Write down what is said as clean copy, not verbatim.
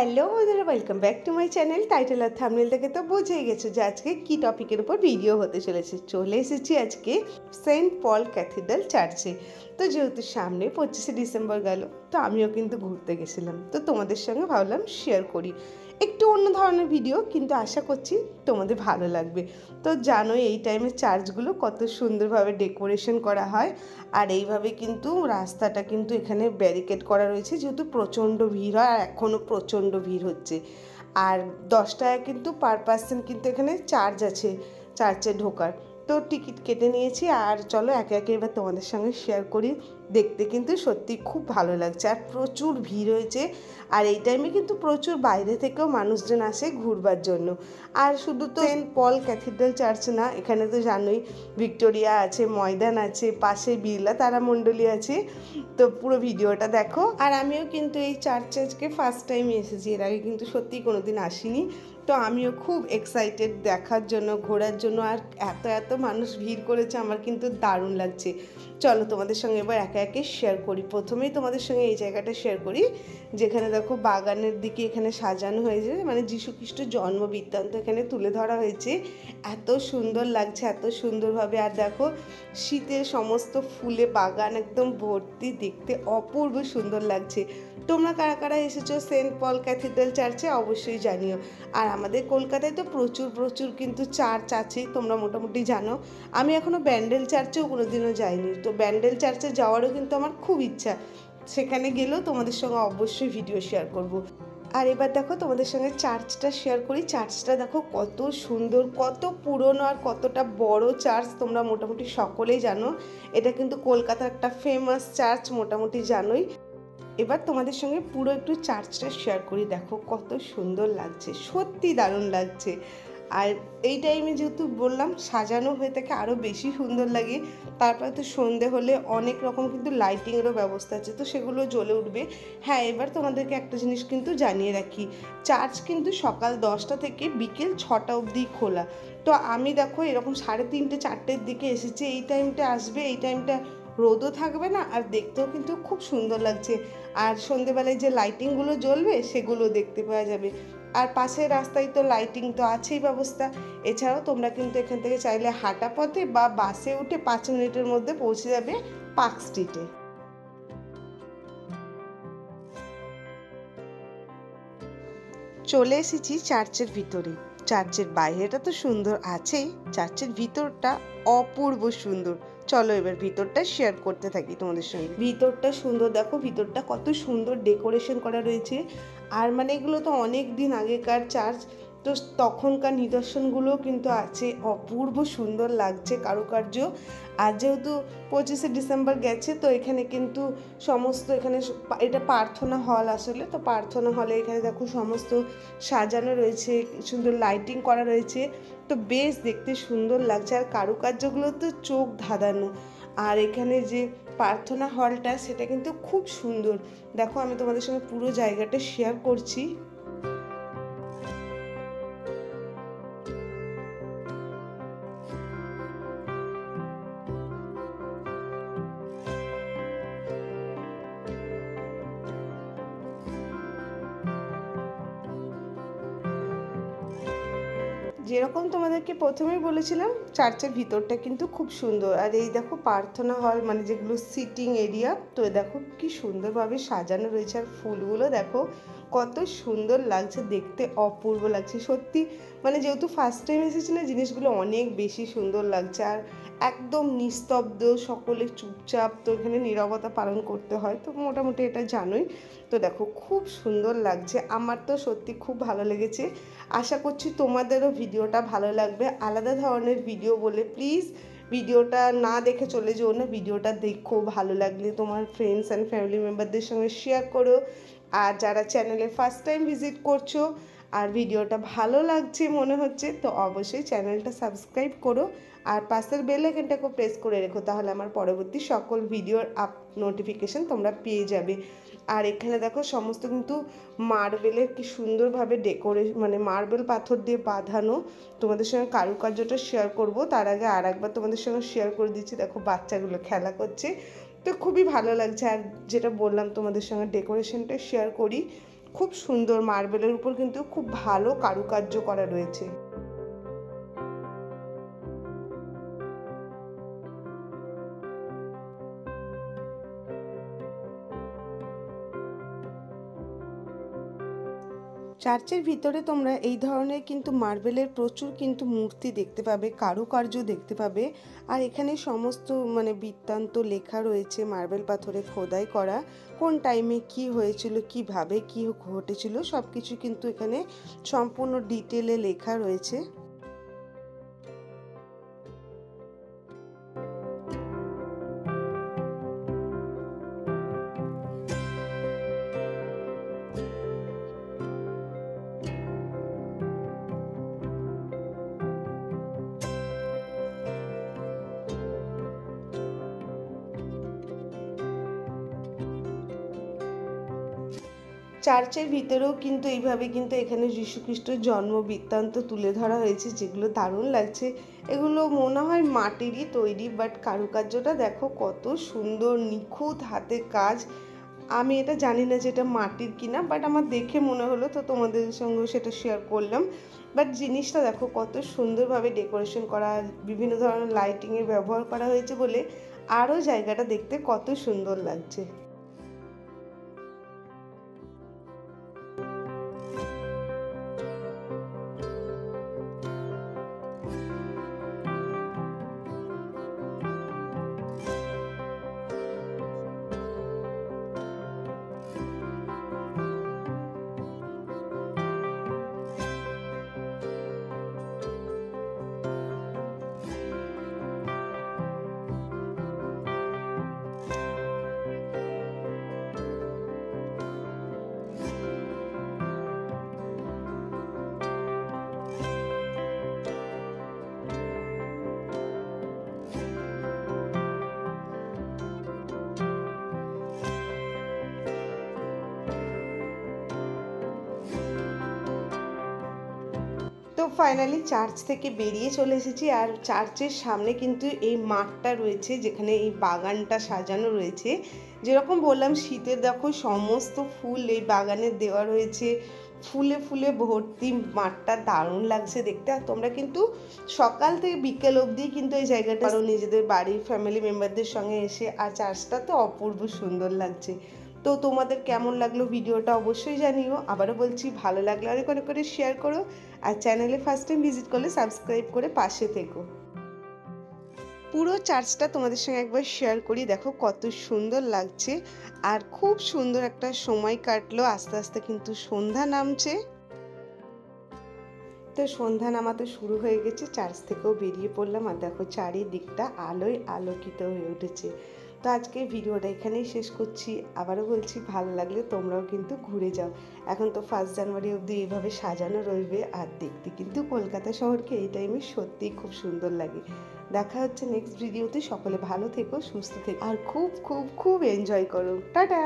Hello বন্ধুরা, welcome back to my channel. Title আর thumbnail থেকে তো বুঝেই গেছো যে আজকে কী টপিকের উপর ভিডিও হতে চলেছে। চলে এসেছি আজকে সেন্ট পল ক্যাথিড্রাল চার্চে। তো যেহেতু সামনে 25শে ডিসেম্বর গেল, তো আমিও কিন্তু ঘুরতে গেছিলাম, তো তোমাদের সঙ্গে ভাবলাম শেয়ার করি। একটু অন্য ধরনের ভিডিও, কিন্তু আশা করছি তোমাদের ভালো লাগবে। তো জানোই এই টাইমে চার্চগুলো কত সুন্দরভাবে ডেকোরেশন করা হয়, আর এইভাবে কিন্তু রাস্তাটা কিন্তু এখানে ব্যারিকেড করা রয়েছে, যেহেতু প্রচণ্ড ভিড় হয়, আর এখনও প্রচণ্ড ভিড় হচ্ছে। আর 10 টাকা কিন্তু পার পার্সন কিন্তু এখানে চার্জ আছে চার্চে ঢোকার। তো টিকিট কেটে নিয়েছি, আর চলো একে একে এবার তোমাদের সঙ্গে শেয়ার করি। দেখতে কিন্তু সত্যি খুব ভালো লাগছে, আর প্রচুর ভিড় হয়েছে। আর এই টাইমে কিন্তু প্রচুর বাইরে থেকেও মানুষজন আসে ঘুরবার জন্য। আর শুধু তো সেন্ট পল ক্যাথিড্রাল চার্চ না, এখানে তো জানোই ভিক্টোরিয়া আছে, ময়দান আছে, পাশে বিড়লা তারামণ্ডলী আছে। তো পুরো ভিডিওটা দেখো। আর আমিও কিন্তু এই চার্চে আজকে ফার্স্ট টাইম এসেছি, এর আগে কিন্তু সত্যিই কোনোদিন আসিনি। তো আমিও খুব এক্সাইটেড দেখার জন্য, ঘোরার জন্য। আর এত এত মানুষ ভিড় করেছে, আমার কিন্তু দারুণ লাগছে। চলো তোমাদের সঙ্গে এবার একে একে শেয়ার করি। প্রথমেই তোমাদের সঙ্গে এই জায়গাটা শেয়ার করি, যেখানে দেখো বাগানের দিকে এখানে সাজানো হয়েছে, মানে যীশু খ্রিস্টের জন্ম বৃত্তান্ত এখানে তুলে ধরা হয়েছে। এত সুন্দর লাগছে, এত সুন্দরভাবে। আর দেখো শীতের সমস্ত ফুলে বাগান একদম ভর্তি, দেখতে অপূর্ব সুন্দর লাগছে। তোমরা কারা কারা এসেছো সেন্ট পল ক্যাথিড্রাল চার্চে অবশ্যই জানিও। আর আমাদের কলকাতায় তো প্রচুর প্রচুর কিন্তু চার্চ আছে, তোমরা মোটামুটি জানো। আমি এখনও ব্যান্ডেল চার্চেও কোনোদিনও যাইনি, তো ব্যান্ডেল চার্চে যাওয়ারও কিন্তু আমার খুব ইচ্ছা। সেখানে গেলেও তোমাদের সঙ্গে অবশ্যই ভিডিও শেয়ার করব। আর এবার দেখো তোমাদের সঙ্গে চার্চটা শেয়ার করি। চার্চটা দেখো কত সুন্দর, কত পুরনো, আর কতটা বড় চার্চ। তোমরা মোটামুটি সকলেই জানো, এটা কিন্তু কলকাতার একটা ফেমাস চার্চ, মোটামুটি জানোই। এবার তোমাদের সঙ্গে পুরো একটু চার্চটা শেয়ার করি। দেখো কত সুন্দর লাগছে, সত্যি দারুণ লাগছে। আর এই টাইমে যেহেতু বললাম সাজানো হয়ে থাকে, আরও বেশি সুন্দর লাগে। তারপরে তো সন্ধে হলে অনেক রকম কিন্তু লাইটিংয়েরও ব্যবস্থা আছে, তো সেগুলো জ্বলে উঠবে। হ্যাঁ, এবার তোমাদেরকে একটা জিনিস কিন্তু জানিয়ে রাখি, চার্চ কিন্তু সকাল 10টা থেকে বিকেল 6টা অবধি খোলা। তো আমি দেখো এরকম 3:30 4টের দিকে এসেছি। এই টাইমটা আসবে, এই টাইমটা রোদও থাকবে না, আর দেখতেও কিন্তু খুব সুন্দর লাগছে। আর সন্ধেবেলায় যে লাইটিংগুলো জ্বলবে সেগুলো দেখতে পাওয়া যাবে। আর পাশের রাস্তায় তো লাইটিং তো আছেই ব্যবস্থা। এছাড়াও তোমরা কিন্তু এখান থেকে চাইলে হাঁটা পথে বা বাসে উঠে 5 মিনিটের মধ্যে পৌঁছে যাবে পার্ক স্ট্রিটে। চলে এসেছি চার্চের ভিতরে। চার্চের বাইরেটা তো সুন্দর আছেই, চার্চের ভিতরটা অপূর্ব সুন্দর। চলো এবার ভিতরটা শেয়ার করতে থাকি তোমাদের সঙ্গে। ভিতরটা সুন্দর, দেখো ভিতরটা কত সুন্দর ডেকোরেশন করা রয়েছে। আর মানে এগুলো তো অনেক দিন আগেকার চার্চ, তো তখনকার নিদর্শনগুলোও কিন্তু আছে। অপূর্ব সুন্দর লাগছে কারুকার্য। আর যেহেতু 25শে ডিসেম্বর গেছে, তো এখানে কিন্তু সমস্ত, এখানে এটা প্রার্থনা হল আসলে, তো প্রার্থনা হলে এখানে দেখো সমস্ত সাজানো রয়েছে, সুন্দর লাইটিং করা রয়েছে। তো বেশ দেখতে সুন্দর লাগছে, আর কারুকার্যগুলো তো চোখ ধাঁধানো। আর এখানে যে প্রার্থনা হলটা, সেটা কিন্তু খুব সুন্দর। দেখো আমি তোমাদের সঙ্গে পুরো জায়গাটা শেয়ার করছি। যেরকম তোমাদেরকে প্রথমেই বলেছিলাম, চার্চের ভিতরটা কিন্তু খুব সুন্দর। আর এই দেখো প্রার্থনা হল, মানে যেগুলো সিটিং এরিয়া, তো দেখো কি সুন্দরভাবে সাজানো রয়েছে। আর ফুলগুলো দেখো কত সুন্দর লাগছে, দেখতে অপূর্ব লাগছে সত্যি। মানে যেহেতু ফার্স্ট টাইম এসেছি না, জিনিসগুলো অনেক বেশি সুন্দর লাগছে। আর একদম নিস্তব্ধ, সকলে চুপচাপ, তো এখানে নীরবতা পালন করতে হয়, তো মোটামুটি এটা জানোই। তো দেখো খুব সুন্দর লাগছে, আমার তো সত্যি খুব ভালো লেগেছে। আশা করছি তোমাদেরও ভিডিওটা ভালো লাগবে। আলাদা ধরনের ভিডিও বলে প্লিজ ভিডিওটা না দেখে চলে যেও না, ভিডিওটা দেখো, ভালো লাগলে তোমার ফ্রেন্ডস অ্যান্ড ফ্যামিলি মেম্বারদের সঙ্গে শেয়ার করো। আর যারা চ্যানেলে ফার্স্ট টাইম ভিজিট করছো আর ভিডিওটা ভালো লাগছে মনে হচ্ছে, তো অবশ্যই চ্যানেলটা সাবস্ক্রাইব করো, আর পাশের বেল আইকনটাকে প্রেস করে রেখো, তাহলে আমার পরবর্তী সকল ভিডিওর নোটিফিকেশন তোমরা পেয়ে যাবে। আর এখানে দেখো সমস্ত কিন্তু মার্বেলের কি সুন্দরভাবে মানে মার্বেল পাথর দিয়ে বাঁধানো। তোমাদের সঙ্গে কারুকার্যটা শেয়ার করব, তার আগে আর একবার তোমাদের সঙ্গে শেয়ার করে দিচ্ছি। দেখো বাচ্চাগুলো খেলা করছে, তো খুবই ভালো লাগছে। আর যেটা বললাম তোমাদের সঙ্গে ডেকোরেশনটা শেয়ার করি, খুব সুন্দর, মার্বেলের উপর কিন্তু খুব ভালো কারুকার্য করা রয়েছে। চার্চের ভিতরে তোমরা এই ধরনের কিন্তু মার্বেলের প্রচুর কিন্তু মূর্তি দেখতে পাবে, কারুকার্য দেখতে পাবে। আর এখানে সমস্ত বৃত্তান্ত লেখা রয়েছে, মার্বেল পাথরে খোদাই করা, কোন টাইমে কি হয়েছিল, কিভাবে কি ঘটেছিল সব কিছু কিন্তু এখানে সম্পূর্ণ ডিটেলে লেখা রয়েছে। চার্চের ভিতরেও কিন্তু এইভাবে কিন্তু এখানে যীশুখ্রিস্টের জন্ম বৃত্তান্ত তুলে ধরা হয়েছে, যেগুলো দারুণ লাগছে। এগুলো মনে হয় মাটিরই তৈরি, বাট কারুকার্যটা দেখো কত সুন্দর, নিখুঁত হাতের কাজ। আমি এটা জানি না যে এটা মাটির কিনা, বাট আমার দেখে মনে হলো, তো তোমাদের সঙ্গে সেটা শেয়ার করলাম। বাট জিনিসটা দেখো কত সুন্দরভাবে ডেকোরেশন করা, বিভিন্ন ধরনের লাইটিংয়ের ব্যবহার করা হয়েছে বলে আরও জায়গাটা দেখতে কত সুন্দর লাগছে। তো ফাইনালি চার্চ থেকে বেরিয়ে চলে এসেছি, আর চার্চের সামনে কিন্তু এই মাঠটা রয়েছে যেখানে এই বাগানটা সাজানো রয়েছে। যেরকম বললাম, শীতের দেখো সমস্ত ফুল এই বাগানে দেওয়া রয়েছে, ফুলে ফুলে ভর্তি, মাঠটা দারুণ লাগছে দেখতে। আর তোমরা কিন্তু সকাল থেকে বিকেল অবধি কিন্তু এই জায়গাটা আরও নিজেদের বাড়ির ফ্যামিলি মেম্বারদের সঙ্গে এসে, আর চার্চটা তো অপূর্ব সুন্দর লাগছে। তো তোমাদের কেমন লাগলো ভিডিওটা অবশ্যই জানিও। আবারও বলছি, ভালো লাগলে অনেক অনেক করে শেয়ার করো, আর চ্যানেলে ফার্স্ট টাইম ভিজিট করলে সাবস্ক্রাইব করে পাশে থেকো। পুরো চার্চটা তোমাদের সঙ্গে একবার শেয়ার করি, দেখো কত সুন্দর লাগছে। আর খুব সুন্দর একটা সময় কাটলো, আস্তে আস্তে কিন্তু সন্ধ্যা নামছে। তো সন্ধ্যা নামাতে শুরু হয়ে গেছে, চার্চ থেকেও বেরিয়ে পড়লাম, আর দেখো চারিদিকটা আলোয় আলোকিত হয়ে উঠেছে। তো আজকে ভিডিওটা এখানেই শেষ করছি। আবারও বলছি, ভালো লাগলে তোমরাও কিন্তু ঘুরে যাও। এখন তো 1 জানুয়ারি অবধি এইভাবে সাজানো রইবে, আর দেখতে কিন্তু কলকাতা শহরকে এই টাইমে সত্যিই খুব সুন্দর লাগে। দেখা হচ্ছে নেক্সট ভিডিওতে। সকলে ভালো থেকো, সুস্থ থেকো, আর খুব খুব খুব এনজয় করো। টাটা।